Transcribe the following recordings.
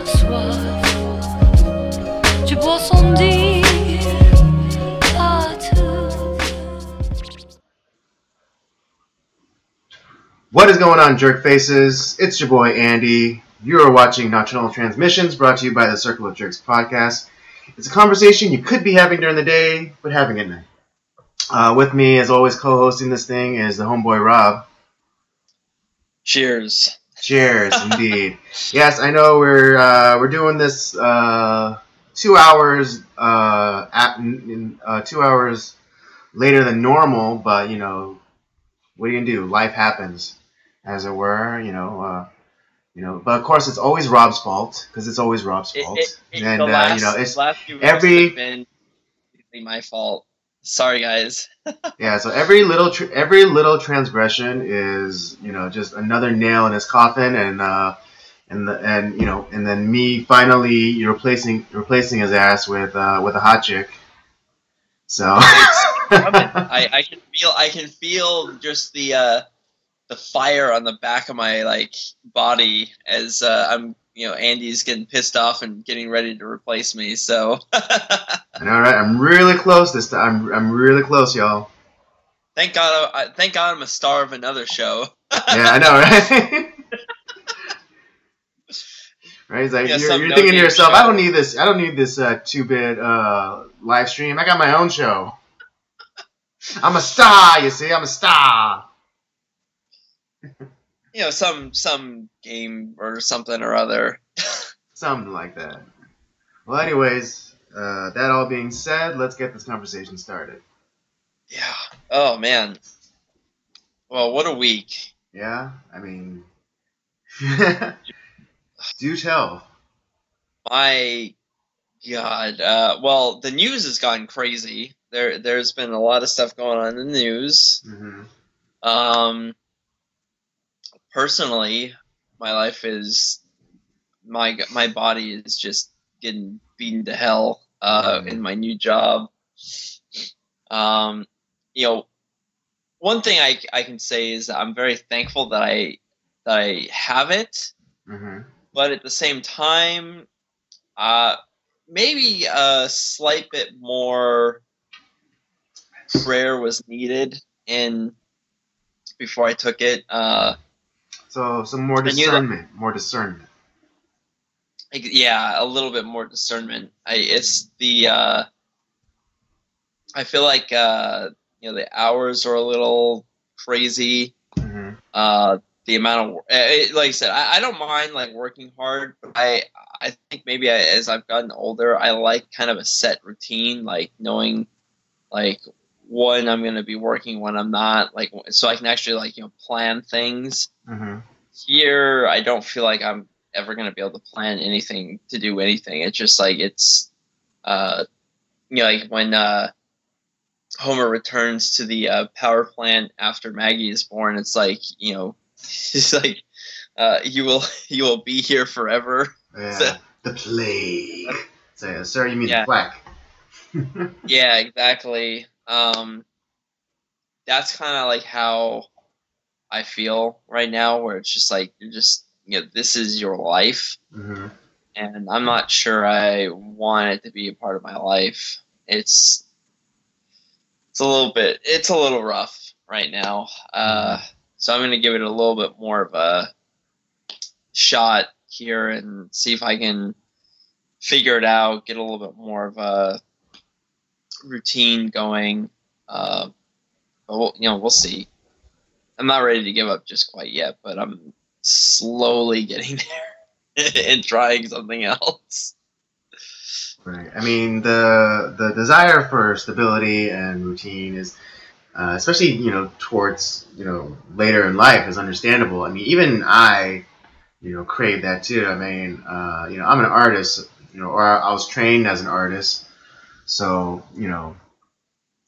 soif. Tu bois sans dire à tout. What is going on, jerk faces? It's your boy Andy. You are watching Nocturnal Transmissions, brought to you by the Circle of Jerks podcast. It's a conversation you could be having during the day, but having at night. With me, as always, co-hosting this thing is the homeboy Rob. Cheers. Cheers, indeed. Yes, I know we're doing this 2 hours 2 hours later than normal, but you know, what are you gonna do? Life happens, as it were. But of course, it's always Rob's fault because it's always Rob's fault. It's last few weeks have been my fault. Sorry, guys. Yeah, so every little transgression is, just another nail in his coffin, and then me finally replacing his ass with a hot chick. So I can feel just the fire on the back of my body as I'm Andy's getting pissed off and getting ready to replace me. So I know, right? I'm really close this time. I'm really close, y'all. Thank God I'm a star of another show. Yeah, I know, right? Right? It's like you're thinking to yourself, show. I don't need this 2-bit live stream. I got my own show. I'm a star, you see. I'm a star. Some game or something or other. Something like that. Well, anyways, that all being said, let's get this conversation started. Yeah. Oh, man. Well, what a week. Yeah? I mean... Do tell. My God. Well, the news has gone crazy. There's been a lot of stuff going on in the news. Mm-hmm. Personally, my life is... My body is just getting beaten to hell in my new job. One thing I can say is that I'm very thankful that I have it, but at the same time, maybe a slight bit more prayer was needed before I took it. So some more discernment, Yeah, a little bit more discernment. I feel like the hours are a little crazy. The amount of like I said, I don't mind working hard, but I think maybe as I've gotten older, I like kind of a set routine, knowing when I'm going to be working, when I'm not, so I can actually plan things. Here, I don't feel like I'm ever going to be able to plan anything to do anything. It's just it's when Homer returns to the power plant after Maggie is born, it's it's you will be here forever. Yeah, the plague. So, sir, you mean the plaque? Yeah, exactly. That's kind of how I feel right now, where it's just you're just this is your life, and I'm not sure I want it to be a part of my life. It's a little rough right now. So I'm going to give it a little bit more of a shot here and see if I can figure it out, get a little bit more of a routine going. But we'll see. I'm not ready to give up just quite yet, but I'm slowly getting there and trying something else. Right. I mean, the desire for stability and routine is, especially towards later in life, is understandable. I mean, even I, crave that too. I mean, I'm an artist, or I was trained as an artist, so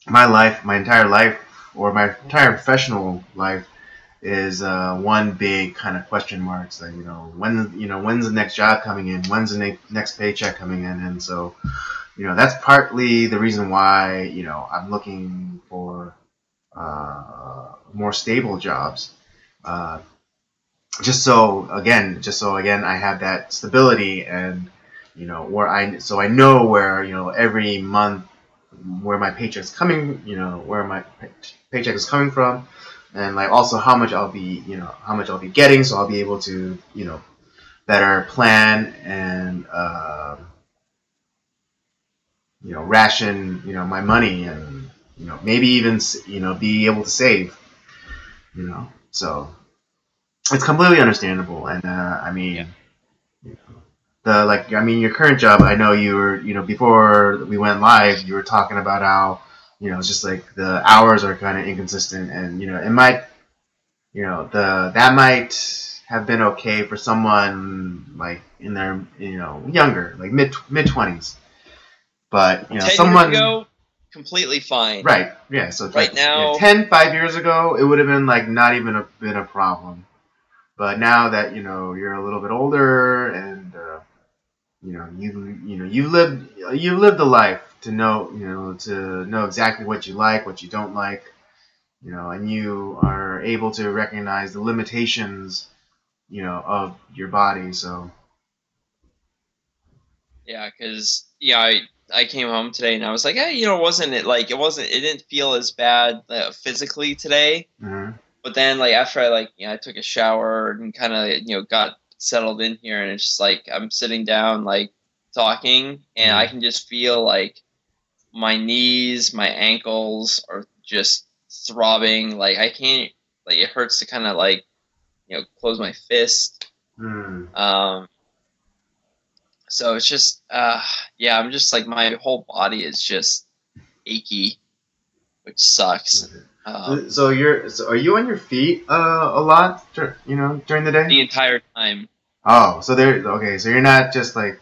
my entire life, or my entire professional life, is one big kind of question mark. It's when's the next job coming in? When's the next paycheck coming in? And so, that's partly the reason why I'm looking for more stable jobs. just so again I have that stability, and where I know where every month where my paycheck's coming, where my paycheck is coming from, and like also how much I'll be getting, so I'll be able to better plan and ration my money, and maybe even be able to save, so it's completely understandable. And I mean, your current job, I know you were, before we went live, you were talking about how, it's just like the hours are kind of inconsistent, and it might, that might have been okay for someone like in their, younger, like mid 20s, but 10 someone years ago, completely fine. right, yeah. So right now, 5 years ago, it would have been like not even been a problem, but now that you're a little bit older, and you've lived a life to know exactly what you like, what you don't like, and you are able to recognize the limitations of your body. So yeah, because I came home today and I was like, hey, it didn't feel as bad physically today. mm-hmm. But then like after I took a shower and kind of got settled in here, and it's just like I'm sitting down like talking, and I can just feel like my knees, my ankles are just throbbing. Like I can't, like it hurts to kind of like close my fist. So it's just I'm just like my whole body is just achy, which sucks. So are you on your feet a lot during the day? The entire time. Oh, so so you're not just like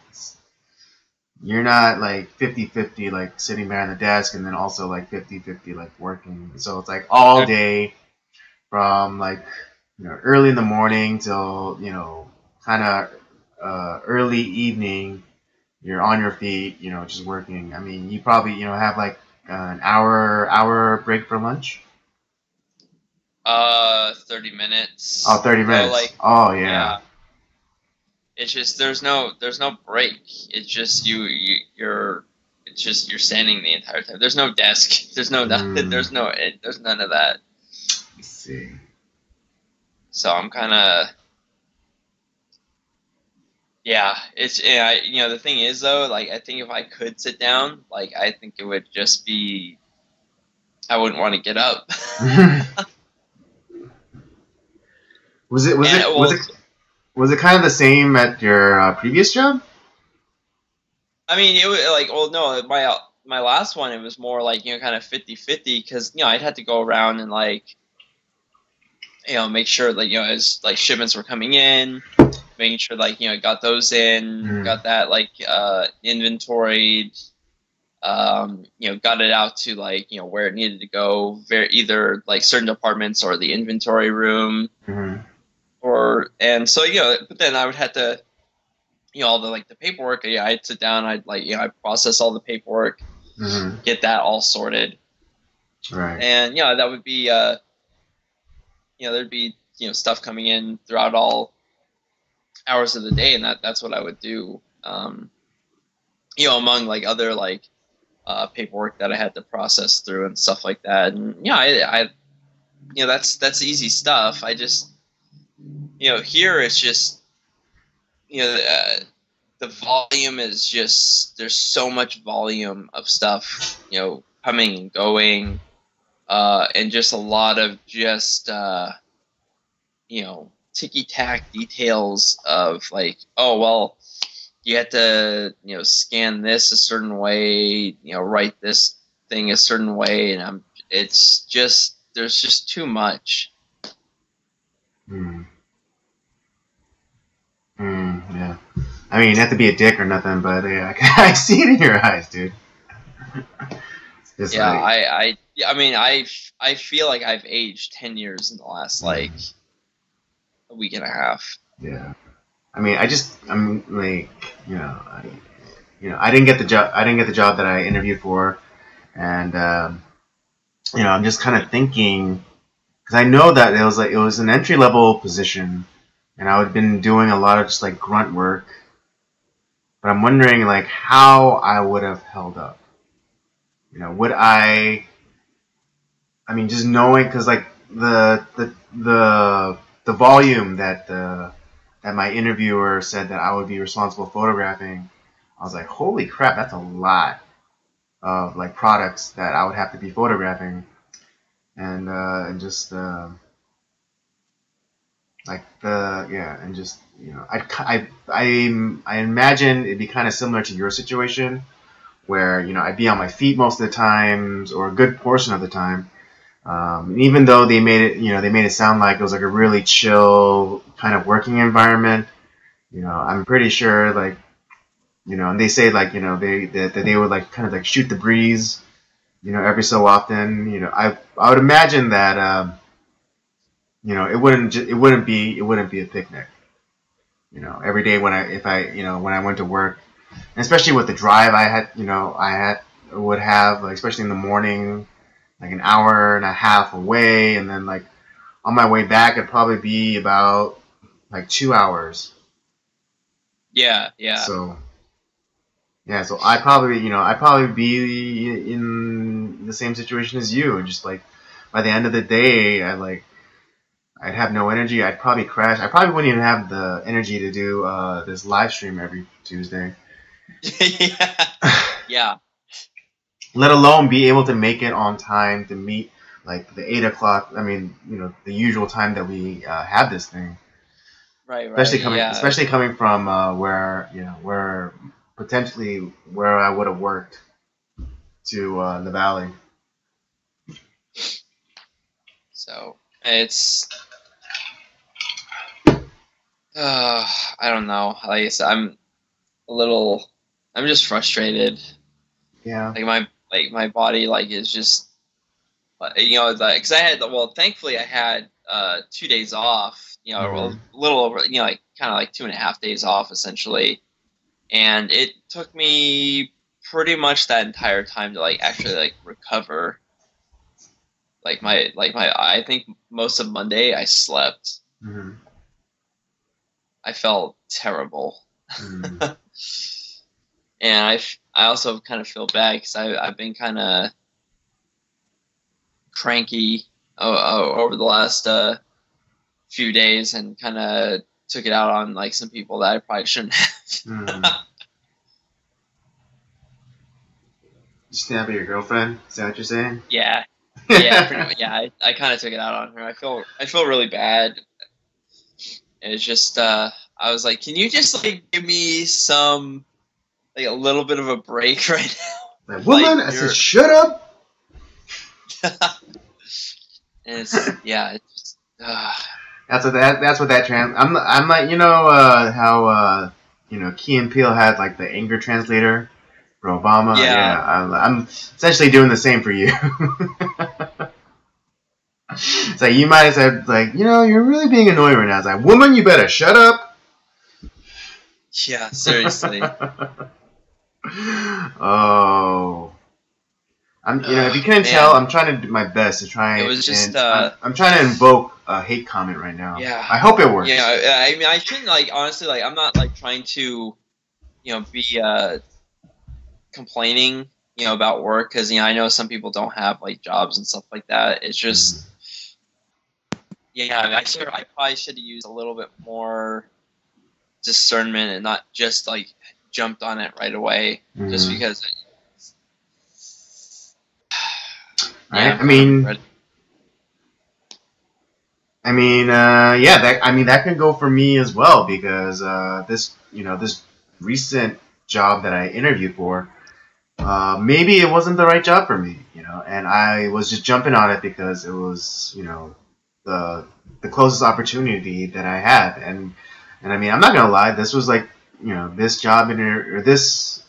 50-50 like sitting behind the desk, and then also like 50-50 like working. So it's like all day from like early in the morning till kind of early evening. You're on your feet, just working. I mean, you probably have like an hour break for lunch. 30 minutes. Oh, 30 minutes. So, like, oh yeah. It's just there's no break. It's just you're standing the entire time. There's no desk. There's no nothing. There's none of that. Let's see. So I'm kind of it's the thing is though, like I think if I could sit down, like I think it would just be I wouldn't want to get up. Was it kind of the same at your previous job? I mean, it was like, well, no, my last one, it was more like, kind of 50-50, because, I'd have to go around and like, make sure like, as like shipments were coming in, making sure like, got those in, got that like inventoried, got it out to like, where it needed to go, either like certain departments or the inventory room. But then I would have to, all the like the paperwork. I'd sit down. I'd like, I'd process all the paperwork, get that all sorted, right? And that would be, there'd be stuff coming in throughout all hours of the day, and that's what I would do. Among like other like paperwork that I had to process through and stuff like that, and I that's easy stuff. I just here it's just the volume is just, there's so much volume of stuff coming and going, and just a lot of just ticky-tack details of like, oh well, you have to scan this a certain way, write this thing a certain way, and it's just, there's just too much. Yeah. I mean, not to be a dick or nothing, but yeah, I see it in your eyes, dude. I mean, I feel like I've aged 10 years in the last like a week and a half. Yeah. I mean, I'm like, I didn't get the job. I didn't get the job that I interviewed for, and I'm just kind of thinking, because I know that it was an entry level position. and I would have been doing a lot of just like grunt work. But I'm wondering like how I would have held up. Would I? I mean, just knowing because like the volume that my interviewer said that I would be responsible photographing, I was like, holy crap, that's a lot of like products that I would have to be photographing, and just like and just I imagine it'd be kind of similar to your situation where I'd be on my feet most of the times or a good portion of the time. Even though they made it sound like it was like a really chill kind of working environment, I'm pretty sure like and they say like that they would like kind of like shoot the breeze, every so often. I would imagine that it wouldn't be a picnic. Every day when I went to work, and especially with the drive I would have, like, especially in the morning, like an hour and a half away, and then like on my way back it'd probably be about like 2 hours. Yeah. So I'd probably be in the same situation as you, and just like by the end of the day I'd have no energy. I'd probably crash. I probably wouldn't even have the energy to do this live stream every Tuesday. Yeah. Let alone be able to make it on time to meet like the 8 o'clock. I mean, the usual time that we have this thing. Right. Especially coming from where potentially where I would have worked to the valley. So it's I don't know. Like I said, I'm just frustrated. Yeah. Like my body like is just because thankfully I had 2 days off. A little over like kind of like 2.5 days off essentially, and it took me pretty much that entire time to like actually like recover. I think most of Monday I slept. Mm-hmm. I felt terrible. Mm-hmm. And I also kind of feel bad because I've been kind of cranky over the last few days and kind of took it out on like some people that I probably shouldn't have. Snap at your girlfriend? Is that what you're saying? Yeah, pretty much. Yeah, I kind of took it out on her. I feel really bad. It's just I was like, can you just like give me some like a little bit of a break right now? Like, woman, I said, shut up. And it's just. That's what that trans. I'm like how Key and Peele had like the anger translator for Obama. Yeah. I'm essentially doing the same for you. It's like you might have said like you're really being annoying right now. It's like, woman, you better shut up. Yeah, seriously. Oh. If you couldn't tell, I'm trying to do my best to try. It was just. I'm trying to invoke a hate comment right now. Yeah. I hope it works. Yeah, I mean, I shouldn't like honestly like I'm not like trying to, be complaining, about work because I know some people don't have like jobs and stuff like that. It's just. Yeah, I probably should have used a little bit more discernment and not just like jumped on it right away just because. Right. That can go for me as well because this recent job that I interviewed for, maybe it wasn't the right job for me, and I was just jumping on it because it was, the closest opportunity that I had, and I mean, I'm not gonna lie, this was like, this job or this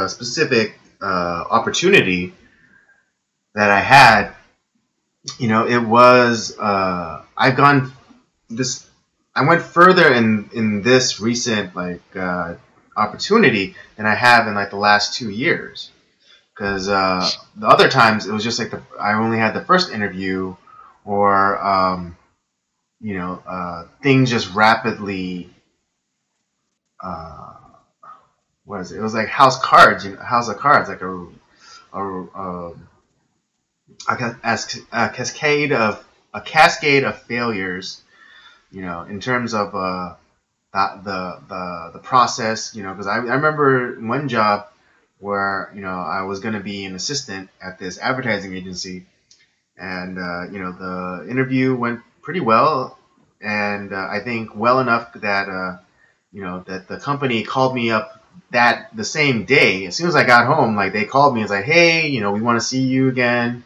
specific opportunity that I had, it was I went further in this recent like opportunity than I have in like the last 2 years, because the other times it was just like I only had the first interview, or things just rapidly. Uh, what is it? It was like House Cards, House of Cards, like a cascade of failures, in terms of the process, because I remember one job where I was going to be an assistant at this advertising agency, and the interview went pretty well, and I think well enough that that the company called me up the same day. As soon as I got home, like they called me and was like, hey, we want to see you again.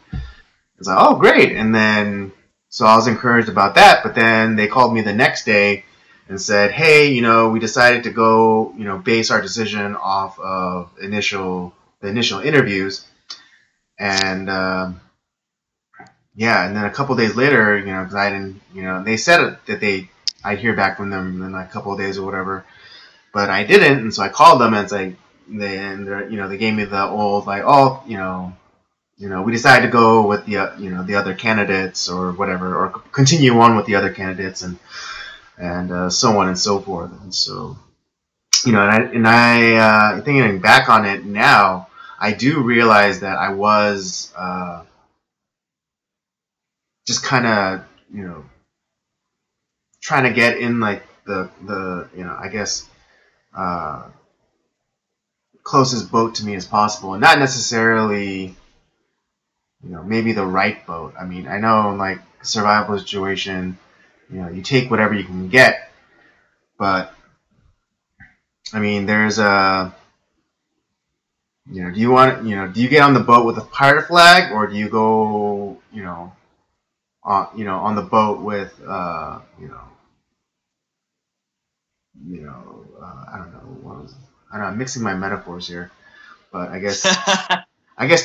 It's like, oh, great. And then, so I was encouraged about that. But then they called me the next day and said, hey, we decided to go, base our decision off of the initial interviews. And, yeah, and then a couple of days later, because I didn't, they said that I'd hear back from them in like a couple of days or whatever, but I didn't. And so I called them and it's like, they gave me the old, like, oh, we decided to go with the other candidates or whatever, or continue on with the other candidates, and so on and so forth. And so, thinking back on it now, I do realize that I was just kind of trying to get in like the I guess closest boat to me as possible, and not necessarily maybe the right boat. I mean, I know like survival situation, you take whatever you can get, but I mean, there's a do you get on the boat with a pirate flag, or do you go on the boat with I don't know I'm mixing my metaphors here, but I guess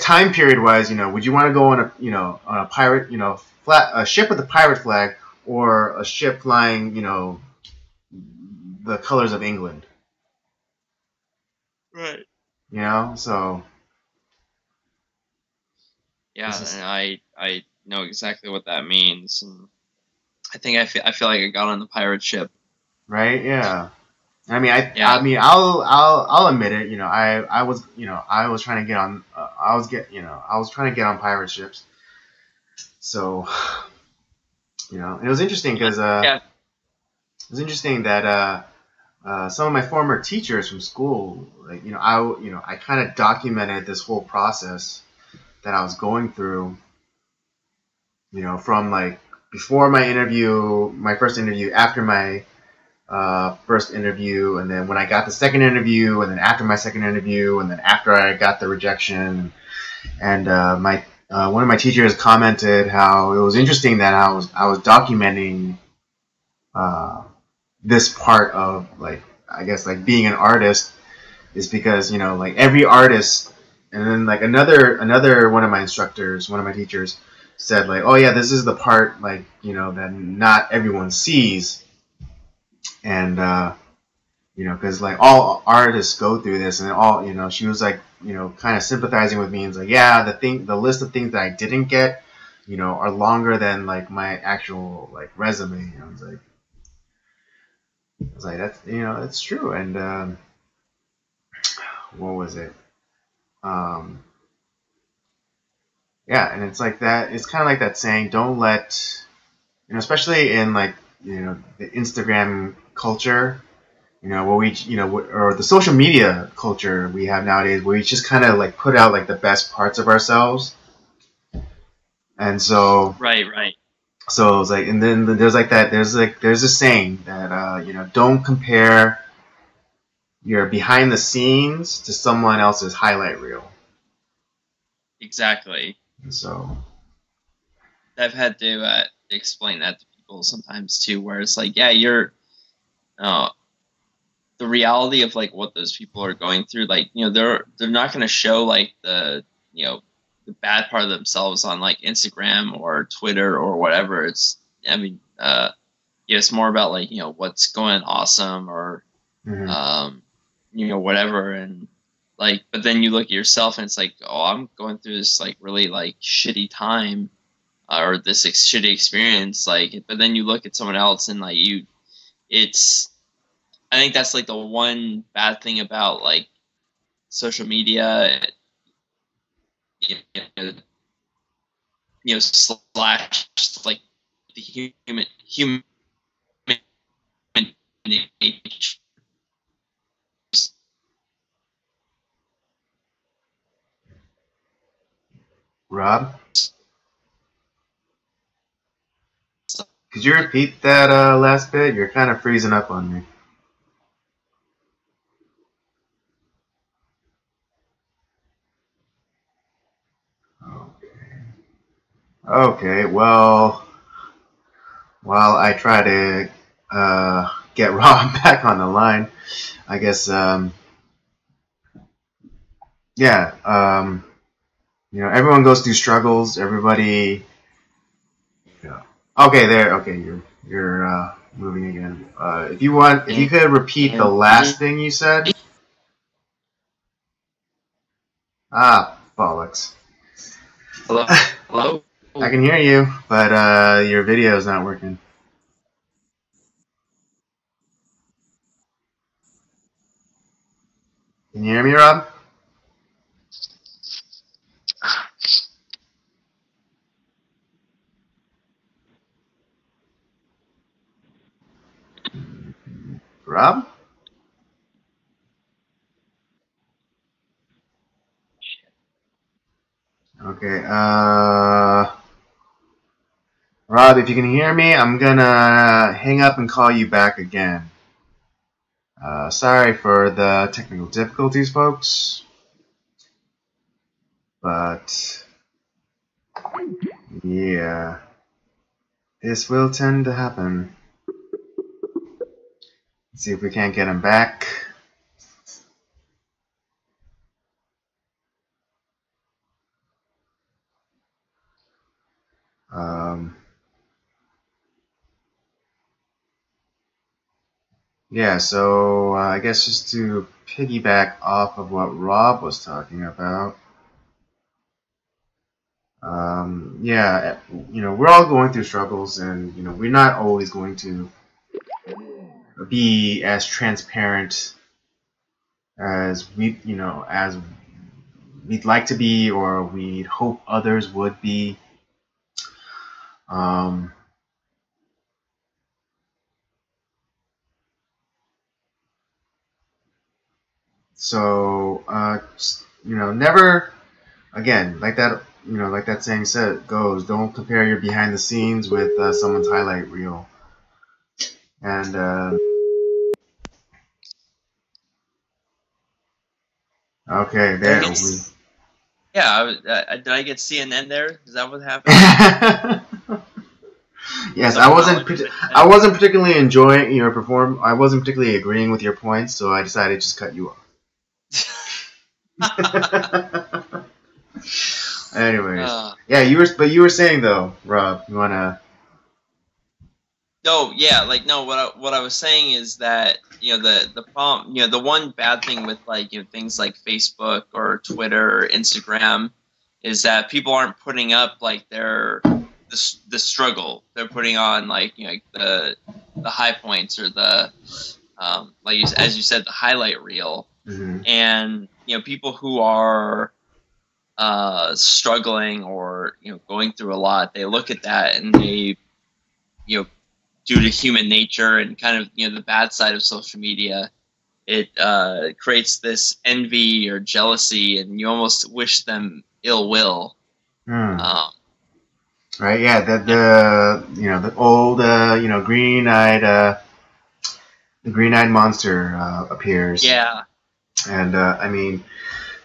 time period wise, would you want to go on a pirate, a ship with a pirate flag, or a ship flying, the colors of England? Right. So. Yeah, and I know exactly what that means, and I feel like I got on the pirate ship. Right? Yeah. I mean, I'll admit it. I was trying to get on. I was trying to get on pirate ships. So, it was interesting because it was interesting that some of my former teachers from school, like I kind of documented this whole process that I was going through. From like before my first interview, after my first interview, and then when I got the second interview, and then after my second interview, and then after I got the rejection, and my one of my teachers commented how it was interesting that I was documenting this part of, like, I guess, like being an artist, is because like every artist, and then like another one of my instructors, one of my teachers said, like, oh yeah, this is the part, like, that not everyone sees. And because like all artists go through this, and all she was like kind of sympathizing with me, and like, yeah, the list of things that I didn't get are longer than like my actual like resume. And I was like, that's true. And what was it? Yeah, and it's like that. It's kind of like that saying, don't let especially in like the Instagram culture, where we, or the social media culture we have nowadays, where we just kind of like put out like the best parts of ourselves. And so, right. So it's like, and then there's like that, there's a saying that, don't compare your behind the scenes to someone else's highlight reel. Exactly. And so I've had to explain that to people sometimes too, where it's like, yeah, you're, the reality of like what those people are going through, like, they're not going to show like the bad part of themselves on like Instagram or Twitter or whatever. It's, I mean, it's more about like, what's going awesome, or whatever. And like, but then you look at yourself and it's like, oh, I'm going through this like really like shitty time, or this shitty experience. Like, but then you look at someone else and like it's. I think that's like the one bad thing about like social media, you know, slash like the human nature. Rob, could you repeat that last bit? You're kind of freezing up on me. Okay, well, while I try to get Rob back on the line, I guess, yeah, everyone goes through struggles. Everybody, okay, there, okay, you're moving again. If you could repeat the last thing you said. Ah, bollocks. Hello, hello. I can hear you, but your video is not working. Can you hear me, Rob? Rob? Okay, Rob, if you can hear me, I'm gonna hang up and call you back again. Sorry for the technical difficulties, folks. But, yeah, this will tend to happen. Let's see if we can't get him back. Yeah, so I guess just to piggyback off of what Rob was talking about, yeah, we're all going through struggles, and we're not always going to be as transparent as as we'd like to be, or we'd hope others would be. Um, so never again, like that. Like that saying goes, don't compare your behind the scenes with someone's highlight reel. And okay, there we. Yeah, did I get CNN there? Is that what happened? Yes, I wasn't particularly enjoying your perform. I wasn't particularly agreeing with your points, so I decided to just cut you off. Anyways, yeah, you were saying though, Rob, you wanna? No, yeah, like no. What I was saying is that the problem, the one bad thing with like things like Facebook or Twitter or Instagram is that people aren't putting up like the struggle. They're putting on like the high points or the like as you said, the highlight reel. Mm-hmm. And people who are struggling or going through a lot, they look at that and they due to human nature and kind of the bad side of social media, it creates this envy or jealousy, and you almost wish them ill will. Right? Yeah. The old green-eyed monster appears. Yeah. And I mean,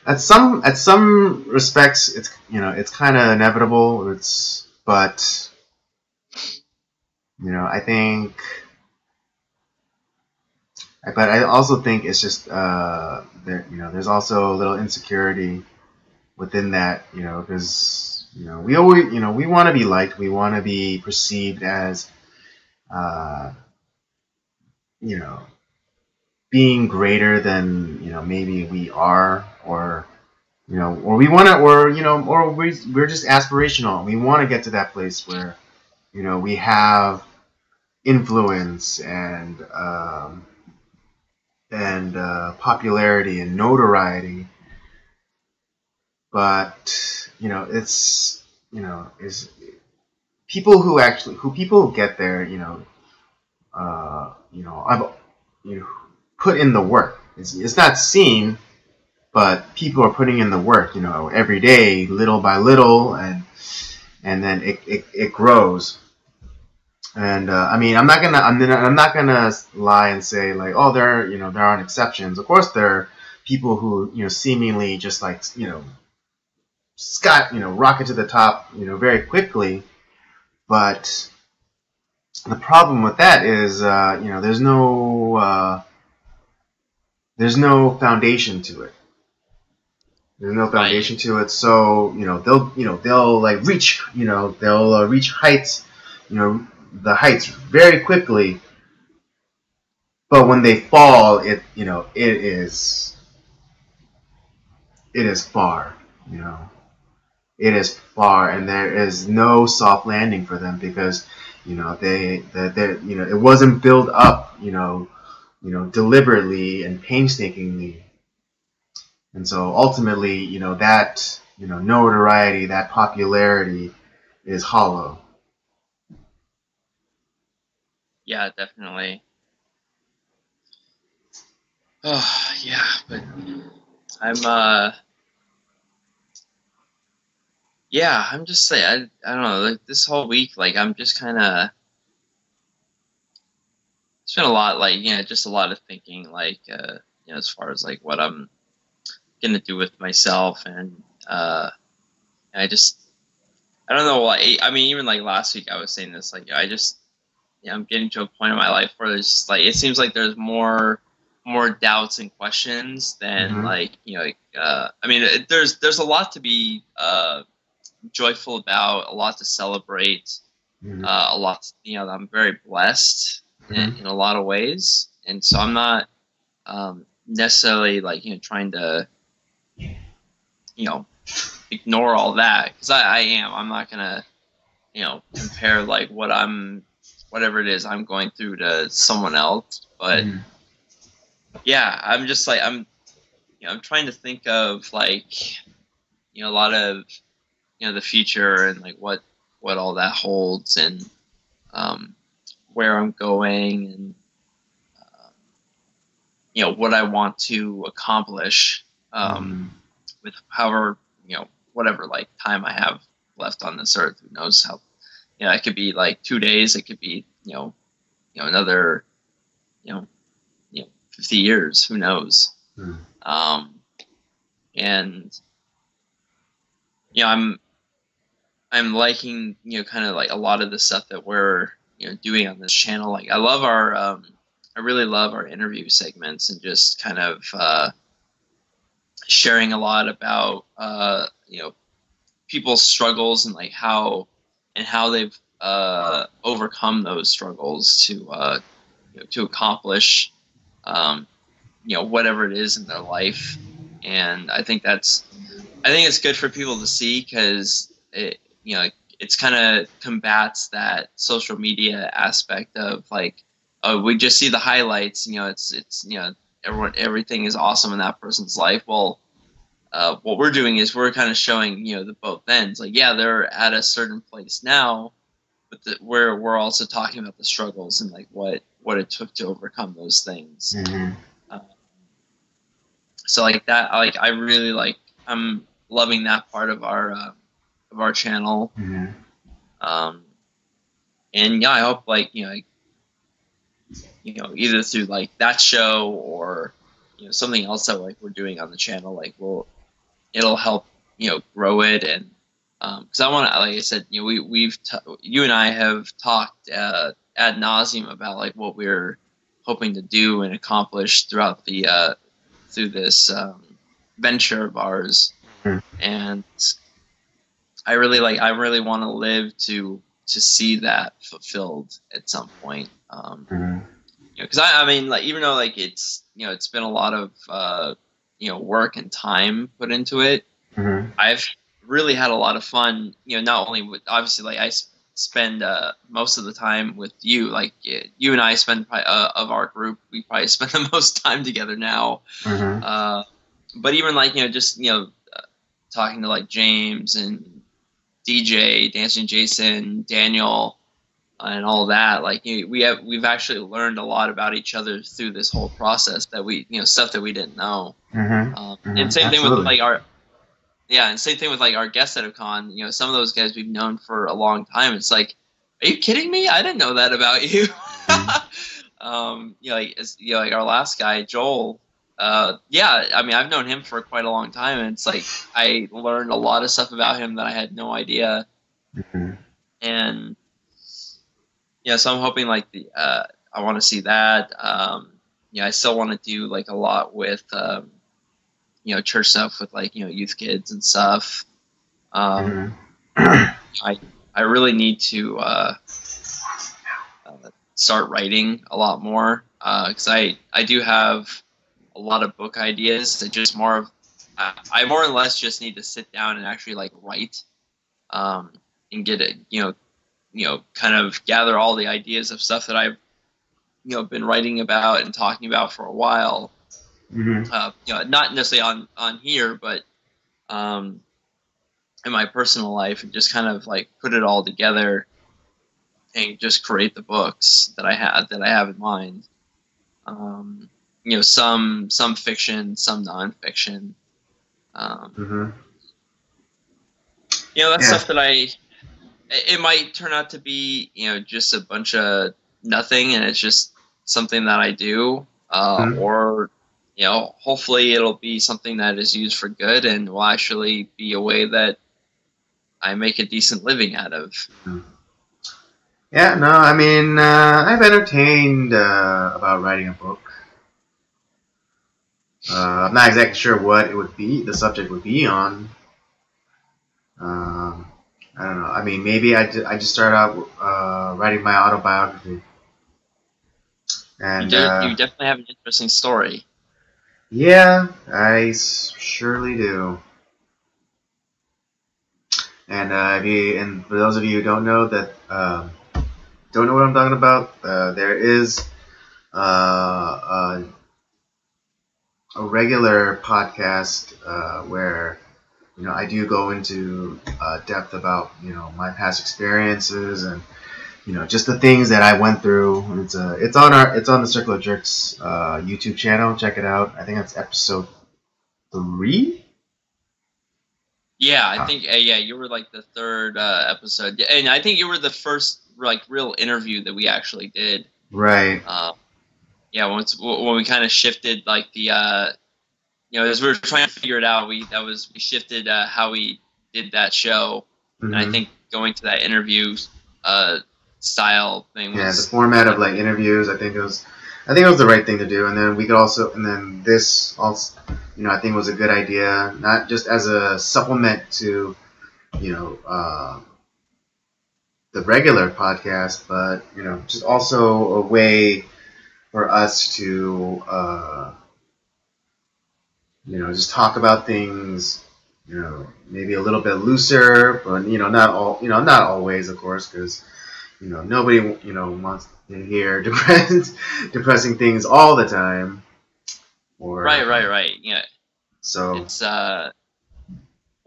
at some respects, it's kind of inevitable. But I think, but I also think it's just there's also a little insecurity within that, because we always we want to be liked, we want to be perceived as being greater than maybe we are, or you know, or we want to, or you know, or we're just aspirational. We want to get to that place where, you know, we have influence and popularity and notoriety. But you know, it's, you know, is people who get there, I've, you know, put in the work. It's not seen, but people are putting in the work, you know, every day, little by little, and then it grows. And I mean, I'm not gonna lie and say like, oh, there aren't exceptions. Of course, there are people who, you know, seemingly just like, you know, rocket to the top, you know, very quickly. But the problem with that is, you know, there's no foundation to it. There's no foundation to it, so you know they'll like reach, you know, they'll reach heights, you know, the heights very quickly. But when they fall, it is far, you know, it is far, and there is no soft landing for them because, you know, you know, it wasn't built up, deliberately and painstakingly. And so ultimately, you know, that, you know, notoriety, that popularity is hollow. Yeah, definitely. Oh, yeah, but I'm yeah, I'm just saying, I don't know, like this whole week, like I'm just kind of, it's been a lot, like, you know, just a lot of thinking, like, you know, as far as like what I'm gonna do with myself, and I just, I don't know, like, I mean, even like last week I was saying this, like, I just, yeah, I'm getting to a point in my life where there's just, like, it seems like there's more doubts and questions than like, you know, like, I mean, there's a lot to be joyful about, a lot to celebrate, a lot, you know, I'm very blessed in a lot of ways, and so I'm not necessarily like, you know, trying to, you know, ignore all that, because I am. I'm not gonna, you know, compare like whatever it is I'm going through to someone else, but yeah, I'm just like, you know, I'm trying to think of like, you know, a lot of, you know, the future and like what all that holds, and where I'm going, and you know, what I want to accomplish with however, you know, whatever like time I have left on this earth. Who knows how, you know, it could be like 2 days, it could be, another, you know, 50 years, who knows. And you know, I'm liking, you know, kind of like a lot of the stuff that we're, you know, doing on this channel. Like I love our I really love our interview segments, and just kind of sharing a lot about you know, people's struggles, and like how they've overcome those struggles to you know, to accomplish you know, whatever it is in their life. And I think it's good for people to see, because it, you know, it's kind of combats that social media aspect of like, oh, we just see the highlights, you know, it's you know, everything is awesome in that person's life. Well, what we're doing is we're kind of showing, you know, the both ends. Like, yeah, they're at a certain place now, but we're also talking about the struggles and like what it took to overcome those things. So like that, like I really like, I'm loving that part of our channel. And yeah, I hope like, you know, either through like that show, or you know, something else that like we're doing on the channel, like it'll help, you know, grow it. And because I want to, like I said, you know, you and I have talked ad nauseum about like what we're hoping to do and accomplish throughout the through this venture of ours. And I really want to live to see that fulfilled at some point. You know, because I mean, like, even though like it's, you know, it's been a lot of you know, work and time put into it, I've really had a lot of fun. Not only with, obviously, like I spend most of the time with you. Like you and I spend of our group, we probably spend the most time together now. But even like just talking to like James and DJ, Dancing Jason, Daniel, and all that. Like we've actually learned a lot about each other through this whole process that we stuff that we didn't know. And same thing with like and same thing with like our guests that have gone. Some of those guys we've known for a long time. It's like, are you kidding me? I didn't know that about you. Like our last guy, Joel. I mean, I've known him for quite a long time, and it's like I learned a lot of stuff about him that I had no idea. And so I'm hoping like I want to see that. I still want to do like a lot with church stuff with like youth kids and stuff. I really need to start writing a lot more because I do have a lot of book ideas that just more of I more or less just need to sit down and actually like write and get it kind of gather all the ideas of stuff that I've been writing about and talking about for a while. Not necessarily on here, but in my personal life, and just kind of like put it all together and just create the books that I have in mind. Some fiction, some nonfiction. That's stuff that it might turn out to be just a bunch of nothing, and it's just something that I do, or hopefully it'll be something that is used for good and will actually be a way that I make a decent living out of. Yeah, no, I mean, I've entertained about writing a book. I'm not exactly sure what the subject would be on. I don't know. I mean, maybe I just start out writing my autobiography. And you definitely have an interesting story. Yeah, I surely do. And and for those of you who don't know what I'm talking about, there is a regular podcast where I do go into depth about my past experiences and just the things that I went through. It's on the Circle of Jerks YouTube channel. Check it out. I think that's episode 3. Yeah, I think you were like the third episode, and I think you were the first like real interview that we actually did. Right. When we kind of shifted like the as we were trying to figure it out, we shifted how we did that show, and I think going to that interview style thing was the format of like interviews. I think it was the right thing to do, and then this also I think was a good idea, not just as a supplement to the regular podcast, but just also a way for us to just talk about things maybe a little bit looser, but not always, of course, because nobody wants to hear depressing things all the time. Or right. Yeah. So it's and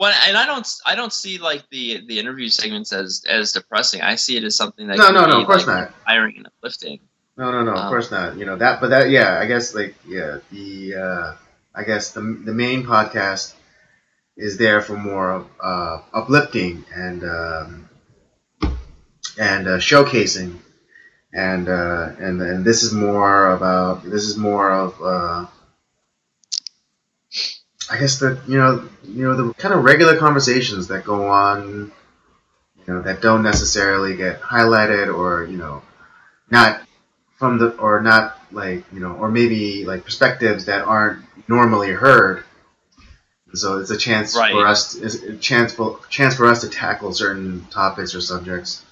I don't see like the interview segments as depressing. I see it as something that no, of course not. Inspiring and uplifting. No, of course not. I guess I guess the main podcast is there for more uplifting and showcasing, and this is more of I guess the kind of regular conversations that go on, that don't necessarily get highlighted, or not from the, or not like or maybe like perspectives that aren't normally heard. So it's a chance for us, to tackle certain topics or subjects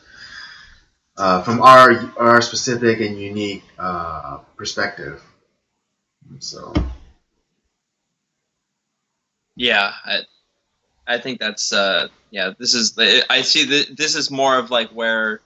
from our specific and unique perspective. So. Yeah, I think that's yeah. This is I see this is more of like where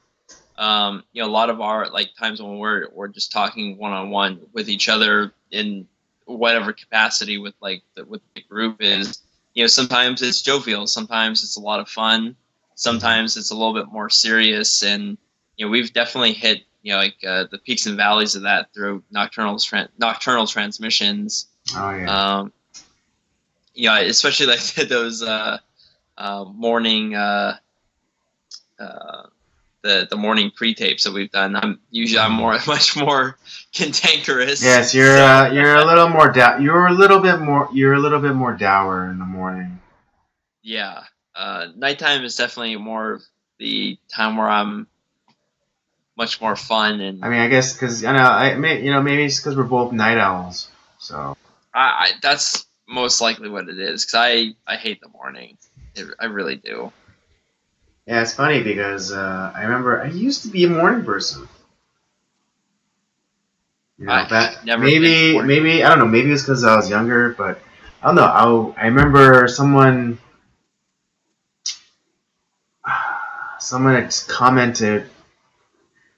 a lot of our like times when we're just talking one on one with each other in whatever capacity with like with the group is. Sometimes it's jovial, sometimes it's a lot of fun, sometimes it's a little bit more serious, and we've definitely hit like the peaks and valleys of that through nocturnal transmissions. Oh yeah. Especially like those morning the morning pre-tapes that we've done. I'm much more cantankerous. Yes, you're a little more you're a little bit more dour in the morning. Yeah, nighttime is definitely more the time where I'm much more fun. And I mean, I guess because maybe it's because we're both night owls. So that's most likely what it is. Because I hate the morning. I really do. Yeah, it's funny because I remember I used to be a morning person. Maybe I don't know. Maybe it's because I was younger, but I don't know. I remember someone had commented,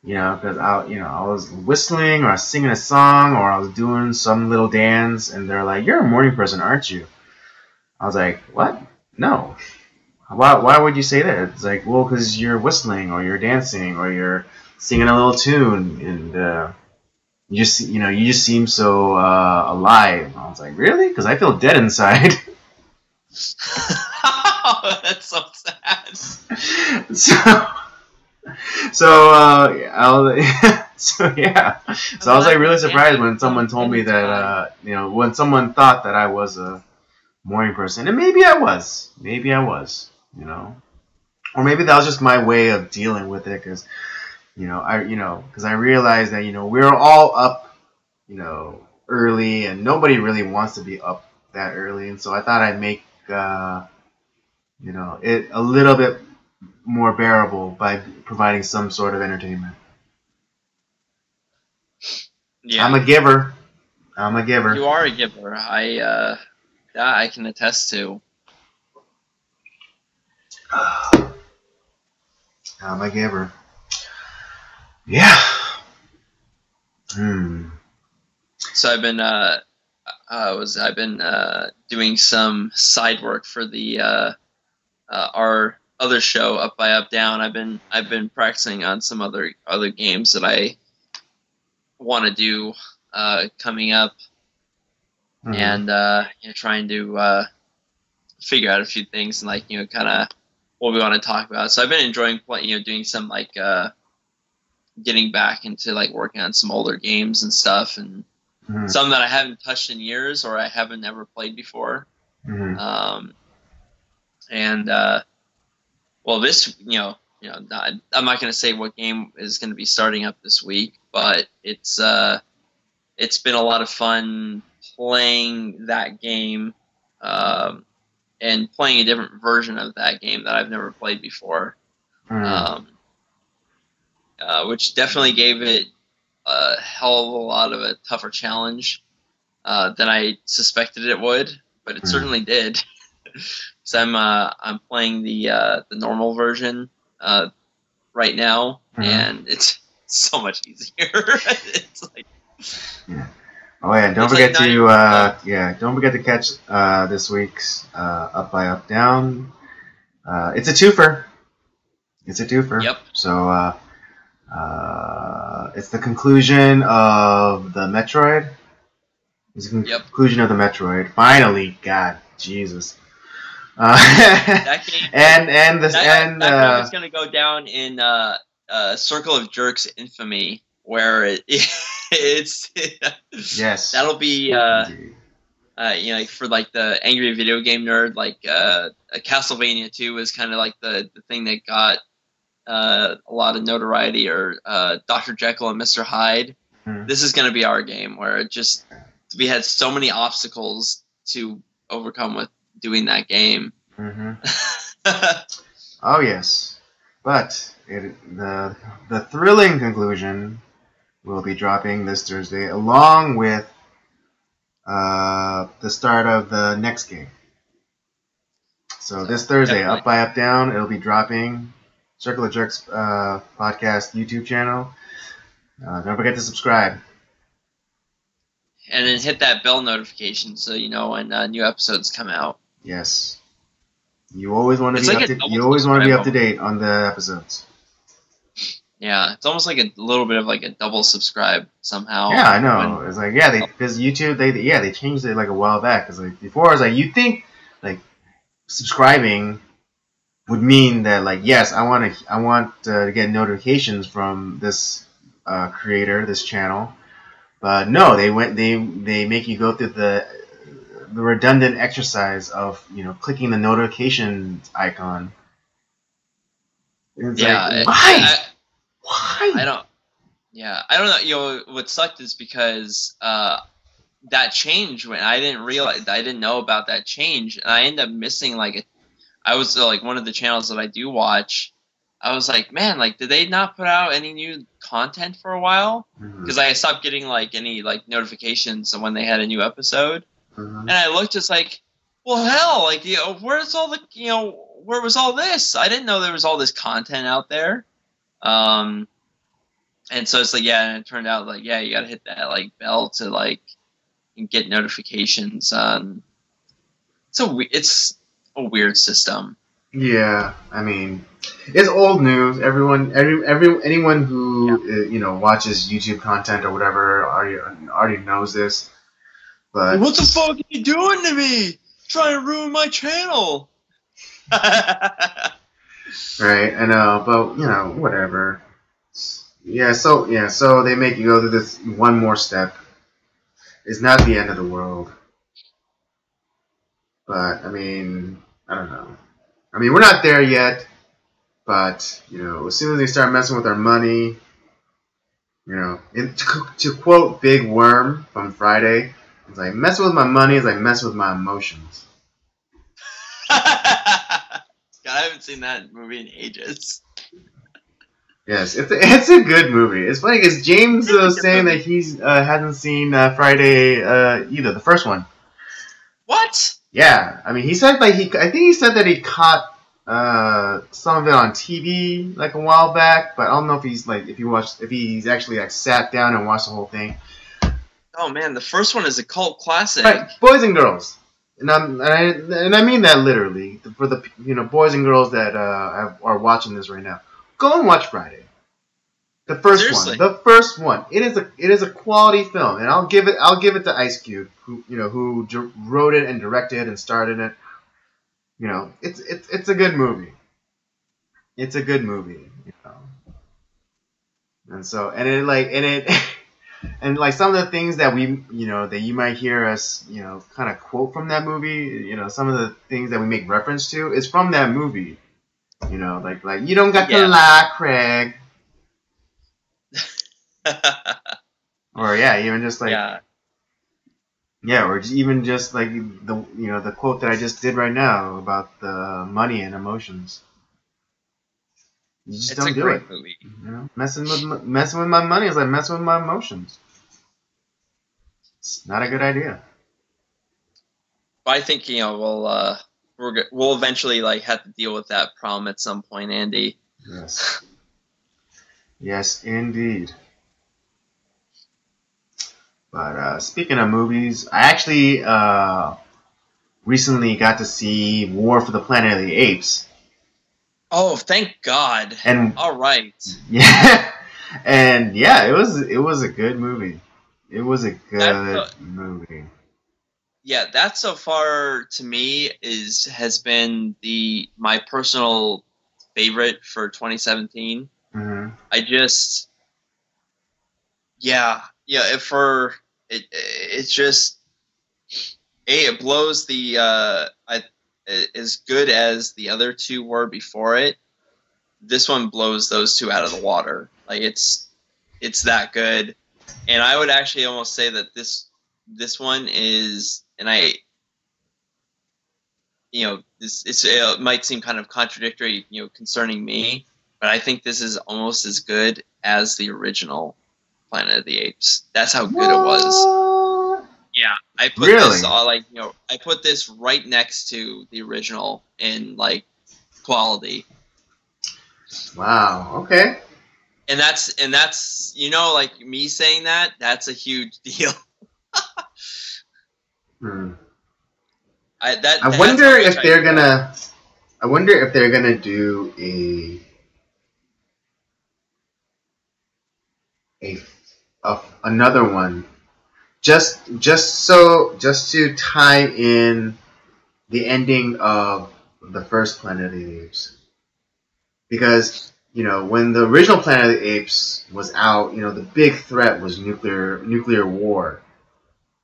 because I was whistling or I was singing a song or I was doing some little dance, and they're like, "You're a morning person, aren't you?" I was like, "What? No. Why would you say that?" It's like, well, because you're whistling or you're dancing or you're singing a little tune, and you just seem so alive. I was like, really? Because I feel dead inside. Oh, that's so sad. So yeah. So I was like really surprised when someone told me that when someone thought that I was a morning person, and maybe I was, or maybe that was just my way of dealing with it, because because I realized that we're all up, early, and nobody really wants to be up that early, and so I thought I'd make it a little bit more bearable by providing some sort of entertainment. Yeah, I'm a giver. You are a giver. I can attest to. I'm a giver. Yeah. So I've been doing some side work for the our other show, Up by Up Down. I've been practicing on some other games that I want to do coming up, and trying to figure out a few things and kind of what we want to talk about. So I've been enjoying doing some getting back into working on some older games and stuff, and some that I haven't touched in years or I haven't ever played before. Well, this I'm not going to say what game is going to be starting up this week, but it's been a lot of fun playing that game, and playing a different version of that game that I've never played before, which definitely gave it a hell of a lot of a tougher challenge than I suspected it would, but it certainly did. So I'm playing the normal version right now, and it's so much easier. It's like. Yeah. Oh yeah! Don't forget to catch this week's Up by Up Down. It's a twofer. Yep. So it's the conclusion of the Metroid. It's the conclusion of the Metroid. Finally, God, Jesus. That game, that game is going to go down in Circle of Jerks infamy, where it's yes, that'll be for the angry video game nerd, Castlevania 2 is kind of the thing that got a lot of notoriety, or Dr. Jekyll and Mr. Hyde. This is going to be our game, where we had so many obstacles to overcome with doing that game. Oh yes, but the thrilling conclusion will be dropping this Thursday, along with the start of the next game. So this Thursday, definitely. Up by Up Down, it'll be dropping. Circle of Jerks podcast YouTube channel. Don't forget to subscribe. And then hit that bell notification so you know when new episodes come out. Yes. You always want to It's be like you always want to be up to date on the episodes. Yeah, it's almost like a little bit of like a double subscribe somehow. Yeah, I know. It's like because YouTube they changed it like a while back. Cause like before, it's like you think like subscribing would mean that like yes, I want to get notifications from this creator, this channel, but no, they make you go through the redundant exercise of clicking the notifications icon. It's like, why? Why? I don't. Yeah, I don't know. What sucked is because that change when I didn't know about that change, and I ended up missing I was like one of the channels that I do watch. I was like, man, like did they not put out any new content for a while? Because I stopped getting like any like notifications when they had a new episode, and I looked just like, well, hell, like where's all the where was all this? I didn't know there was all this content out there. And so it's like, yeah, and it turned out like, yeah, you gotta hit that like bell to like get notifications. It's a weird system. Yeah, I mean, it's old news. Anyone who watches YouTube content or whatever already knows this. But what the fuck are you doing to me? Trying to ruin my channel. Right, I know, but whatever. Yeah, so they make you go through this one more step. It's not the end of the world. But I mean, I don't know. I mean, we're not there yet, but as soon as they start messing with our money, to quote Big Worm from Friday, it's like messing with my money is like messing with my emotions. God, I haven't seen that movie in ages. Yes, it's a good movie. It's funny because James was saying that he's hasn't seen Friday either, the first one. What? Yeah, I mean, he said I think he said that he caught some of it on TV like a while back, but I don't know if he's actually like sat down and watched the whole thing. Oh man, the first one is a cult classic. Right, boys and girls, and I mean that literally for the boys and girls that are watching this right now. Go and watch Friday. The first one. The first one. It is a quality film, and I'll give it to Ice Cube, who wrote it and directed and starred in it. It's a good movie. It's a good movie, And so and some of the things that that you might hear us kind of quote from that movie. Some of the things that we make reference to is from that movie. Like you don't got to lie, Craig. Or even just like or even just like the quote that I just did right now about the money and emotions. You just don't do it. Movie. Messing with my money is like messing with my emotions. It's not a good idea. But I think we'll eventually like have to deal with that problem at some point, Andy. Yes. Yes, indeed. But speaking of movies, I actually recently got to see War for the Planet of the Apes. Oh, thank God! And all right. Yeah, and it was a good movie. It was a good movie. Yeah, that so far to me has been my personal favorite for 2017. Mm-hmm. I just it's just it blows the as good as the other two were before it. This one blows those two out of the water. Like it's that good, and I would actually almost say that this one is, and it might seem kind of contradictory, concerning me, but I think this is almost as good as the original Planet of the Apes. That's how good it was. Yeah, I put Really? this I put this right next to the original in like quality. Wow. Okay. And that's like me saying that's a huge deal. Hmm. That's I wonder how much if they're gonna. I wonder if they're gonna do a, another one just to tie in the ending of the first Planet of the Apes, because when the original Planet of the Apes was out, the big threat was nuclear war.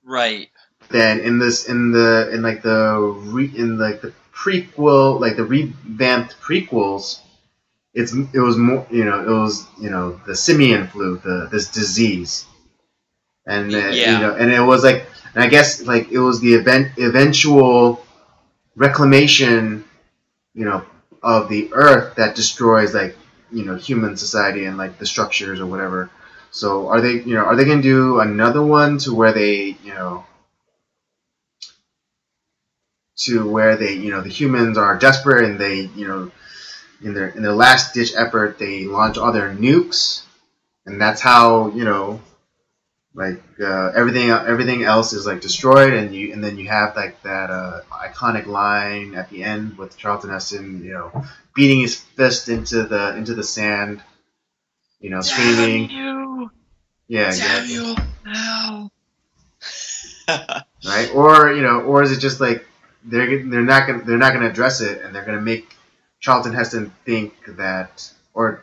Right. Then in the prequel, like the revamped prequels, it was more the simian flu, this disease, and Yeah. and it was like, and I guess like it was the eventual reclamation, of the earth that destroys like human society and like the structures or whatever. So are they gonna do another one to where they the humans are desperate, and they in their last ditch effort they launch all their nukes, and that's how everything else is like destroyed, and then you have like that iconic line at the end with Charlton Heston beating his fist into the sand, screaming. You. Yeah, Damn exactly. you now. Right? Or is it just like they're not gonna address it, and they're gonna make Charlton Heston think that, or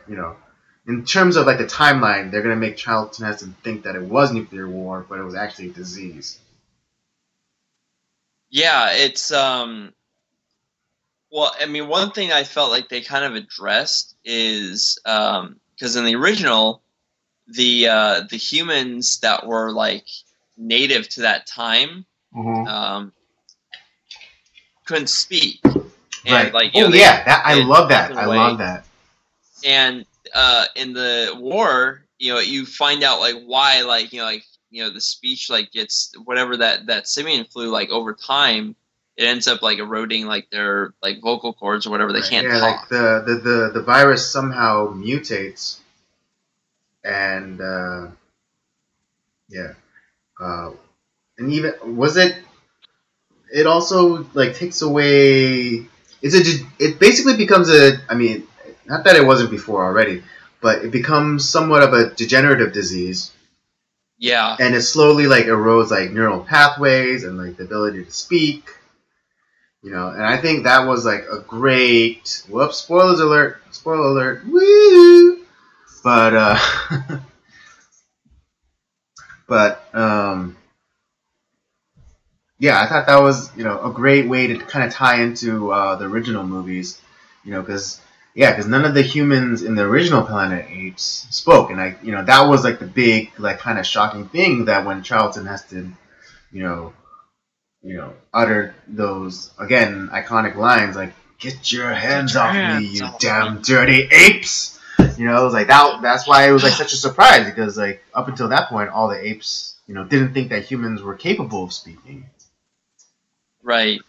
in terms of like the timeline, they're gonna make Charlton Heston think that it was nuclear war, but it was actually a disease. Yeah, it's well, I mean, one thing I felt like they kind of addressed is because in the original, the humans that were like native to that time couldn't speak, and Right. like Oh they yeah, I love that. passed I away. love that. And in the war, you find out like why, like the speech like gets whatever that simian flu, like over time it ends up like eroding like their like vocal cords or whatever. They Right. can't Yeah, like talk. the virus somehow mutates, and yeah, uh, and even was it? It also like takes away. It basically becomes a. I mean, not that it wasn't before already, but it becomes somewhat of a degenerative disease, Yeah. and it slowly like erodes like neural pathways and like the ability to speak. And I think that was like a great. Whoops! Spoilers alert! Spoiler alert! Woo! But but yeah, I thought that was a great way to kind of tie into the original movies, because none of the humans in the original Planet Apes spoke, and that was like the big like kind of shocking thing, that when Charlton Heston you know uttered those again iconic lines like "Get your hands off me, you damn dirty apes." It was like that. That's why it was like such a surprise, because like up until that point, all the apes didn't think that humans were capable of speaking. Right.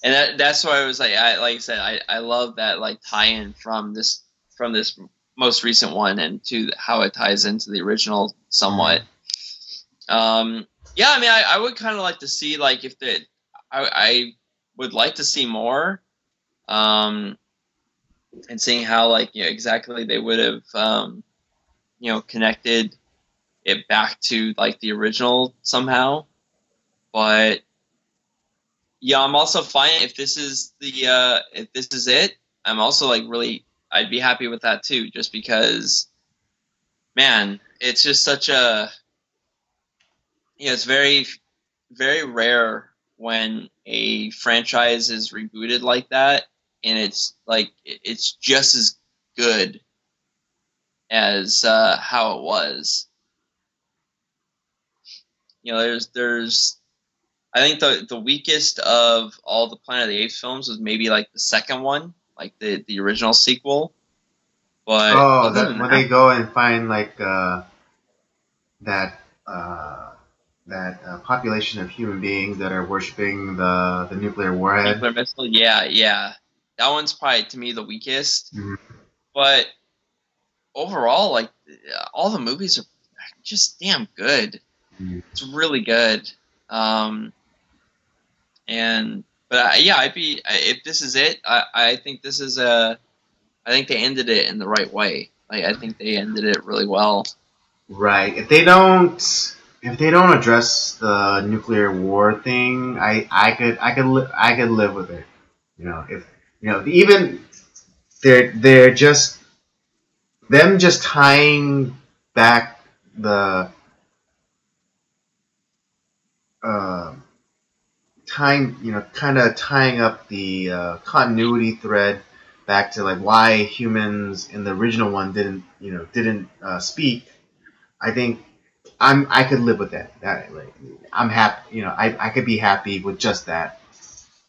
And that's why I was like, like I said, I love that like tie-in from this most recent one, and to how it ties into the original somewhat. Yeah, I mean, I would kind of like to see like if I would like to see more, and seeing how like exactly they would have connected it back to like the original somehow, but. Yeah, I'm also fine if this is if this is it. I'm also like really, I'd be happy with that too, just because, man, it's just such a it's very very rare when a franchise is rebooted like that, and it's like it's just as good as how it was. There's I think the weakest of all the Planet of the Apes films was maybe like the second one, like the original sequel. But Oh, other that than when that, they go and find like that population of human beings that are worshiping the nuclear warhead. Nuclear missile, yeah. That one's probably to me the weakest. Mhm. But overall, like all the movies are just damn good. Mhm. It's really good. Yeah, if this is it. I think this is a. I think they ended it in the right way. Like I think they ended it really well. Right. If they don't address the nuclear war thing, I could live with it. If even they're just them just tying back the uh, kind of tying up the continuity thread back to like why humans in the original one didn't speak. I think I could live with that. Like I'm happy. I could be happy with just that.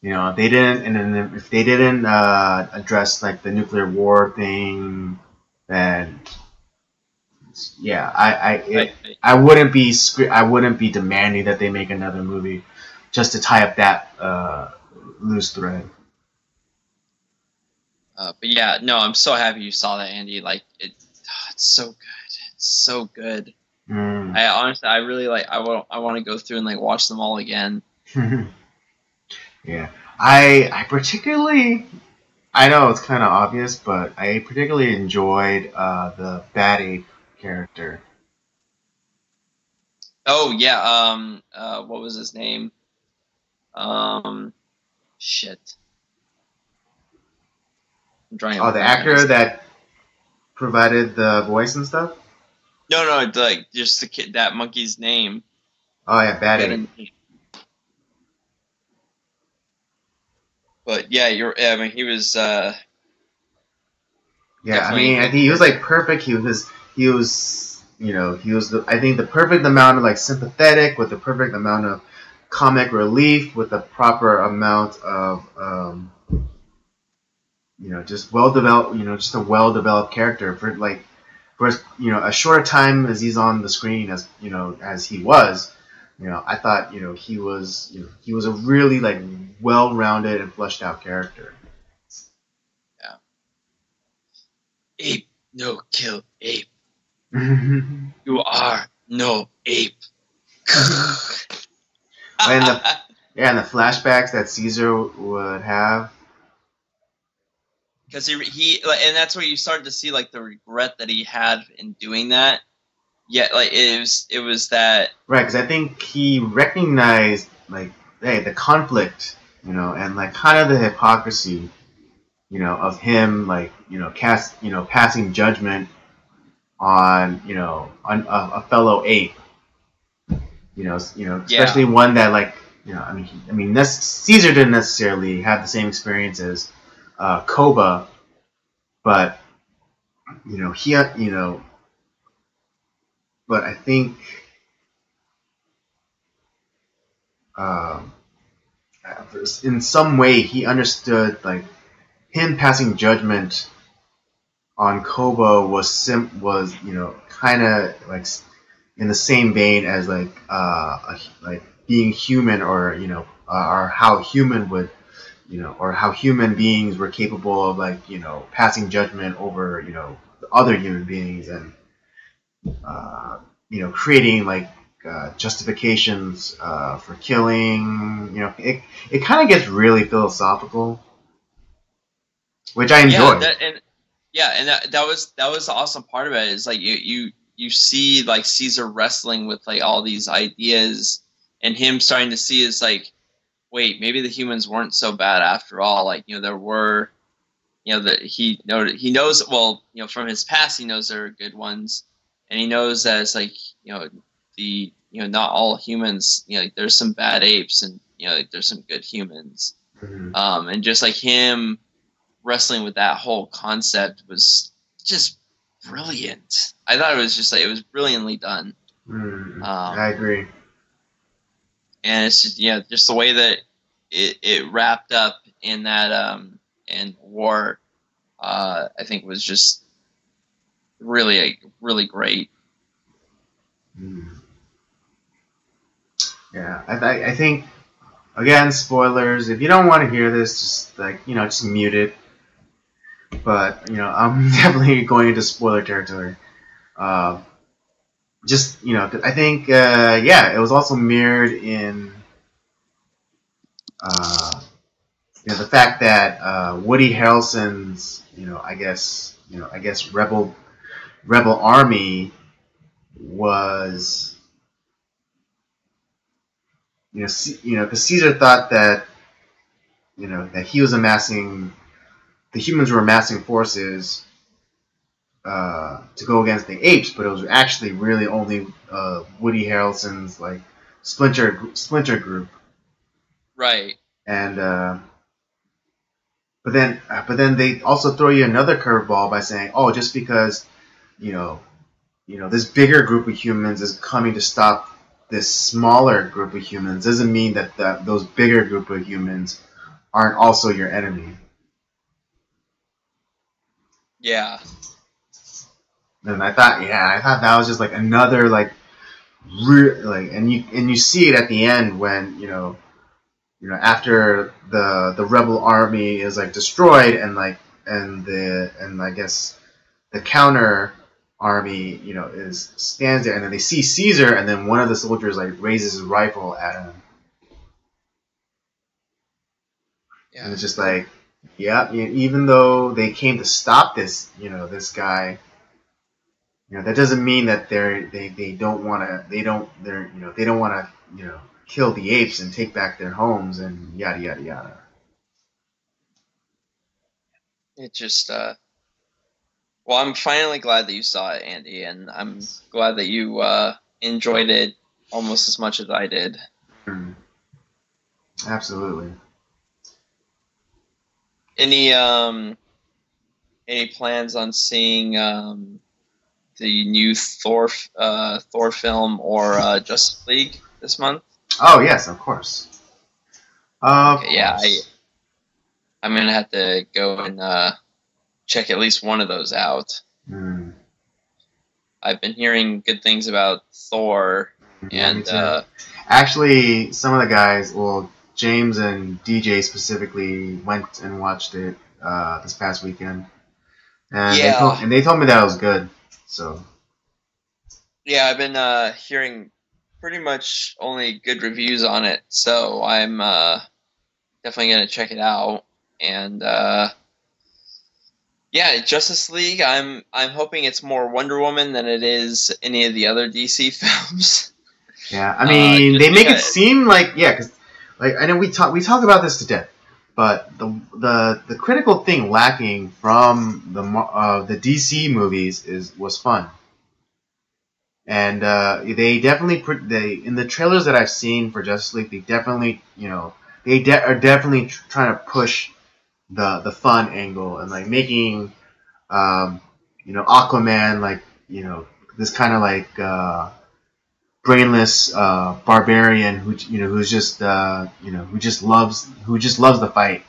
If they didn't, and then if they didn't address like the nuclear war thing, then yeah, I wouldn't be demanding that they make another movie just to tie up that loose thread. But yeah, no, I'm so happy you saw that, Andy. Like it's so good. It's so good. Mm. I honestly, I really like. I want to go through and like watch them all again. Yeah, I particularly. I know it's kind of obvious, but I particularly enjoyed the Bad Ape character. Oh yeah. What was his name? Um, shit. I'm drawing a Oh, the blank on actor his. that provided the voice and stuff. No, like just the kid, that monkey's name. Oh yeah, Bad Ape. But yeah, I mean, he was Yeah, I definitely a mean, I good think he was like character. perfect. I think the perfect amount of like sympathetic with the perfect amount of comic relief with the proper amount of just well developed, just a well developed character for a short time as he's on the screen as he was. I thought he was a really like well rounded and fleshed out character. Yeah. Ape, no kill ape. And You are no ape. the yeah, and the flashbacks that Caesar would have. Because he like, and that's where you started to see like the regret that he had in doing that. Yeah, like it was that. Right, because I think he recognized like, hey, the conflict, and like kind of the hypocrisy, of him like, passing judgment on a fellow ape, especially Yeah, one that like, Caesar didn't necessarily have the same experience as Koba, but he, but I think. Um, in some way he understood like him passing judgment on Koba was kind of like in the same vein as like like being human or how human would or how human beings were capable of like passing judgment over other human beings and creating like justifications for killing. It kind of gets really philosophical, which I yeah, enjoy. that was the awesome part about it is like you see like Caesar wrestling with like all these ideas and him starting to see is like, wait, maybe the humans weren't so bad after all. Like there were that he knows, well, from his past he knows there are good ones, and he knows that it's like the not all humans, like there's some bad apes and like there's some good humans. Mhm. And just like him wrestling with that whole concept was just brilliant. I thought it was just like it was brilliantly done. I agree. And it's just just the way that it wrapped up in that in war, I think was just really great. Mm. Yeah, I think again, spoilers. If you don't want to hear this, just like just mute it. But I'm definitely going into spoiler territory. Uh, just I think yeah, it was also mirrored in uh, the fact that Woody Harrelson's I guess rebel army was because Caesar thought that that he was amassing the humans were amassing forces to go against the apes, but it was actually really only Woody Harrelson's like splinter group, Right. and but then they also throw you another curveball by saying, oh, just because you know this bigger group of humans is coming to stop this smaller group of humans doesn't mean that those bigger group of humans aren't also your enemy. Yeah. And I thought that was just like another like like, and you see it at the end when after the rebel army is like destroyed and like and I guess the counter army is stands there and then they see Caesar and then one of the soldiers like raises his rifle at him and Yeah. it's just like yeah, even though they came to stop this guy, that doesn't mean that they don't want to they don't want to kill the apes and take back their homes and yada yada yada. It just well, I'm finally glad that you saw it, Andy, and I'm glad that you enjoyed it almost as much as I did. Mm, absolutely. Any any plans on seeing the new Thor film or Justice League this month? Oh yes, of course, of Okay, yeah, course. I'm gonna have to go and check at least one of those out. Mm, I've been hearing good things about Thor, yeah, me and too. Actually, some of the guys, well, James and DJ specifically, went and watched it this past weekend, and yeah, they told me that it was good. So yeah, I've been hearing pretty much only good reviews on it, so I'm definitely gonna check it out. And yeah, Justice League. I'm hoping it's more Wonder Woman than it is any of the other DC films. yeah, I mean, Just they make it because, seem like yeah, because like I know we talk about this to death, but the critical thing lacking from the DC movies was fun. And they definitely they in the trailers that I've seen for Justice League, they definitely are definitely trying to push the fun angle and like making um, Aquaman like this kind of like brainless barbarian who's just who just loves the fight,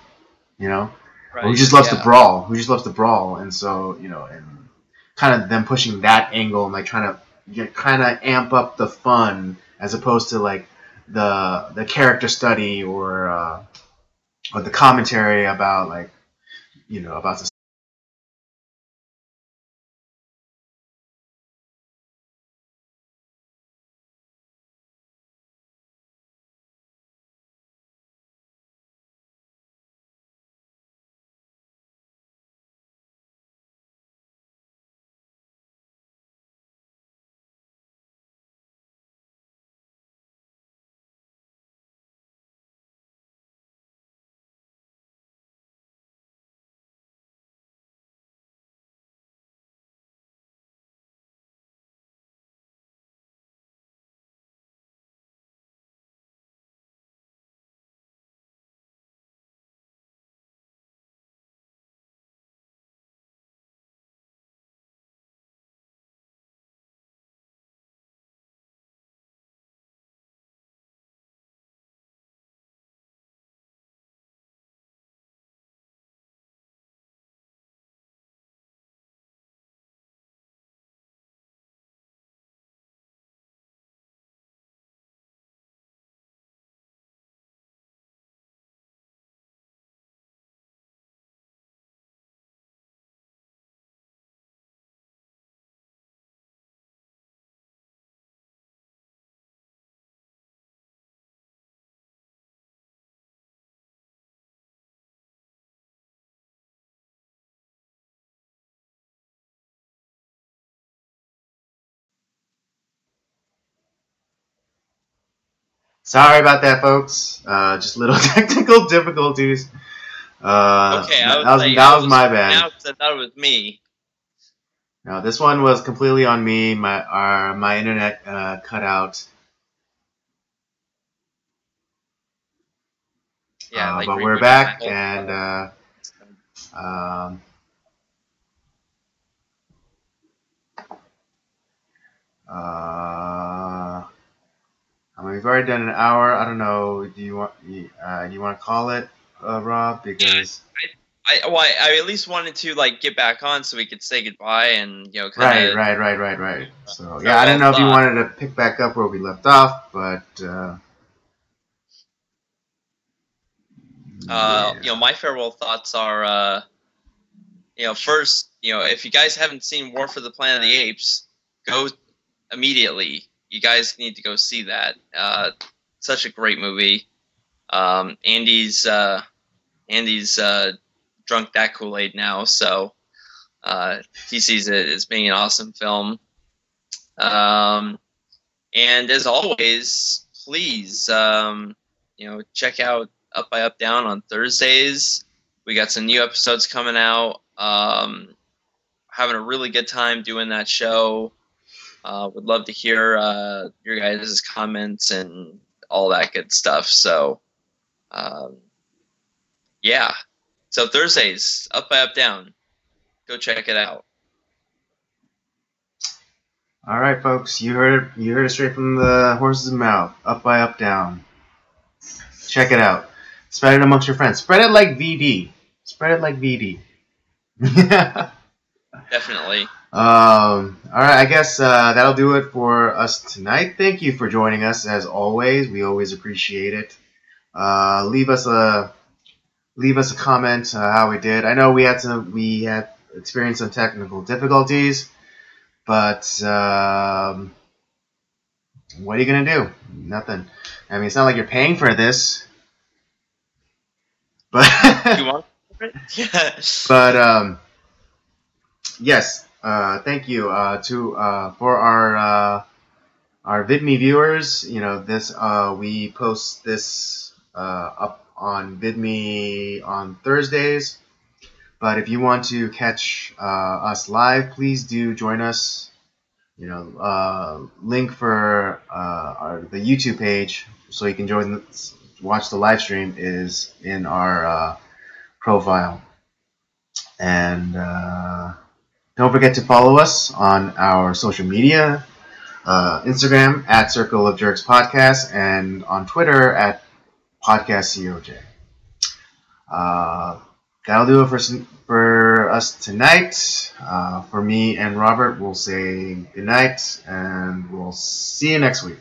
or who right? just loves to Yeah, brawl, and so and kind of them pushing that angle and like trying to kind of amp up the fun as opposed to like the character study or the commentary about like about Sorry about that, folks. Just little technical difficulties. Okay, That was my bad. Now I thought it was me. No, this one was completely on me. My internet cut out. Yeah, but we're back, and I mean, we've already done an hour. I don't know. Do you want to call it, Rob? Because I at least wanted to like get back on so we could say goodbye and kind right. So yeah, I didn't know if you wanted to pick back up where we left off, but my farewell thoughts are first, if you guys haven't seen War for the Planet of the Apes, go immediately. You guys need to go see that. Such a great movie. Andy's drunk that Kool-Aid now, so he sees it as being an awesome film. And as always, please, check out Up by Up Down on Thursdays. We got some new episodes coming out. Having a really good time doing that show. Would love to hear your guys' comments and all that good stuff. So, yeah. So Thursdays, Up by Up Down. Go check it out. All right, folks. You heard it straight from the horse's mouth. Up by Up Down. Check it out. Spread it amongst your friends. Spread it like VD. Definitely. All right, I guess that'll do it for us tonight. Thank you for joining us as always. We always appreciate it. Leave us a comment how we did. I know we had experienced some technical difficulties, but what are you gonna do? Nothing. I mean, it's not like you're paying for this, but You want it? Yeah. But yes. Thank you for our VidMe viewers. This we post this up on VidMe on Thursdays. But if you want to catch us live, please do join us. Link for the YouTube page so you can watch the live stream is in our profile. And don't forget to follow us on our social media, Instagram at Circle of Jerks Podcast, and on Twitter at PodcastCOJ. That'll do it for us tonight. For me and Robert, we'll say goodnight, and we'll see you next week.